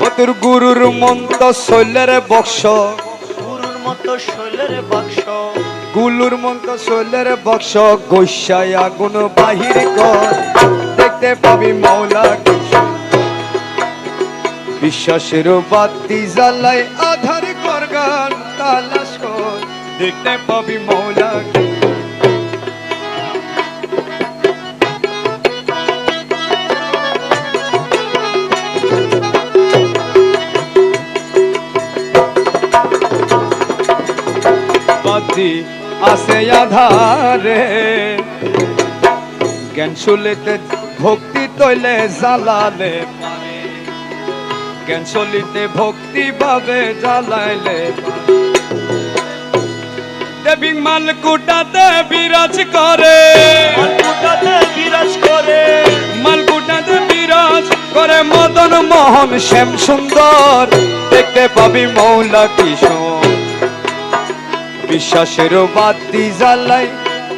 ও তোর গুরুর মন্ত্র শৈলের বক্স, গুরুর মতো শৈলের বাক্স, গুলুর মন্ত্র শৈলের বক্স, গোসাই আগুন বাহির কর, দেখতে পাবি মৌলা কিশোর। বিশ্বাসের বাতি জ্বালাই আধার কর গান তালাশ কর, দেখতে পাবি মৌলা কিশোর। বাতি আছে আধারে, জ্ঞান চলিতে ভক্তি তৈলে জ্বালালে পারে, জ্ঞান চলিতে ভক্তি ভাবে জ্বালাইলে দেবী মালকুটাতে বিরাজ করে, মালকুটাতে বিরাজ করে, মালকুটাতে বিরাজ করে মদন মোহন শ্যাম সুন্দর, দেখতে পাবি মৌলা কিশোর। বিশ্বাসের বাতি জ্বালাই,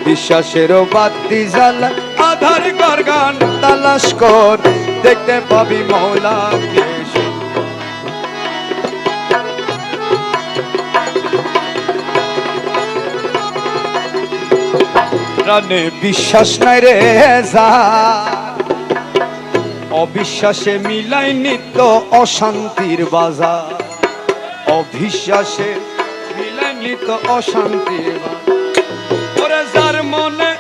বিশ্বাসের বাতি জ্বালাই আধার কর গান তালাশ কর, দেখতে পাবি মৌলা কিশোর। প্রাণে বিশ্বাস নাই রে যা, অবিশ্বাসে মিলাই নিত্য অশান্তির বাজার, অবিশ্বাসে মিলাই নিত্য অশান্তির বাজার। ওরে যার মনে,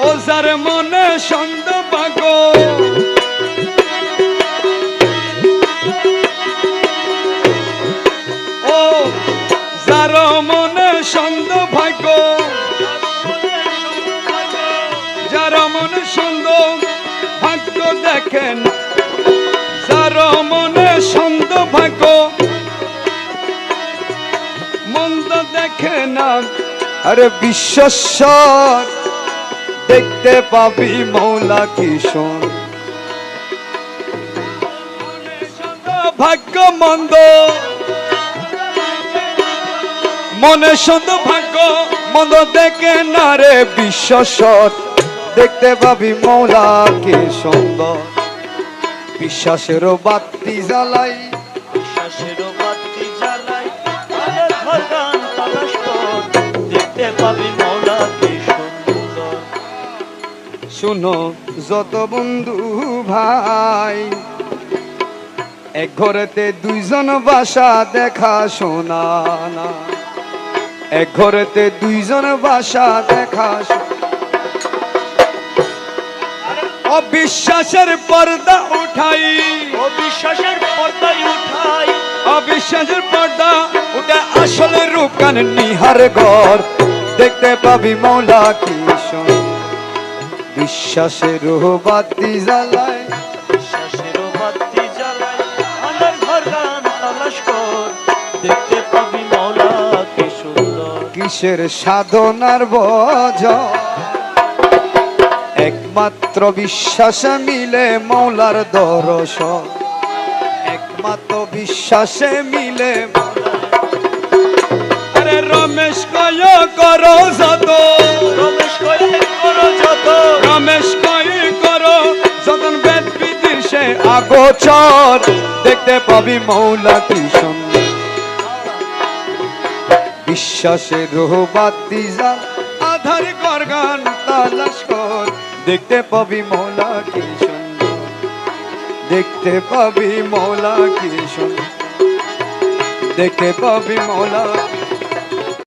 ও যার মনে সন্দেহ ভাগ্য, ও যার মনে সন্দেহ ভাগ্য, যার মনে সন্দেহ ভাগ্য দেখেন, যার মনে সন্দেহ ভাগ্য মন্দ দেখে না, আরে বিশ্বস্বর দেখতে পাবি মৌলা কিশোর। ভাগ্য মন্দ, মনে সন্দেহ ভাগ্য মন্দ দেখে না রে বিশ্বস্বর, দেখতে পাবি মৌলা কিশোর। বিশ্বাসের বাতি জ্বালাই, বিশ্বাসের বাতি জ্বালাই আধার ঘর গান তালাশ কর, দেখতে পাবি মৌলা কি সুন্দর। শুনো যত বন্ধু ভাই, এক ঘরেতে দুইজন বাসা দেখা শোনা না, এক ঘরেতে দুইজন বাসা দেখা শোনা। অবিশ্বাসের পর্দা উঠাই, অবিশ্বাসের পর্দায় উঠাই, অবিশ্বাসের পর্দা উঠে আসলে রূপ কান নিহার ঘর, দেখতে পাবি মৌলা কিশোর। বিশ্বাসের বাতি জ্বালায়, বিশ্বাসের বাতি জ্বালাই আধার ঘর গান তালাশ কর, দেখতে পাবি মৌলা কি সুন্দর। কিসের সাধনার ভজন, একমাত্র বিশ্বাসে মিলে মৌলার দর্শন, একমাত্র বিশ্বাসে মিলে। আরে রমেশ কয় করো যত, রমেশ কয়ে করো যত, রমেশ কয় করো যতন বেদ বিধির সে আগোচর, দেখতে পাবি মৌলা কি সুন্দর। বিশ্বাসের বাতি জ্বাল আধার কর গান তালাশ কর, দেখতে পাবি মৌলা কি সুন্দর, দেখতে পাবি মৌলা কি সুন্দর, দেখতে পাবি মৌলা।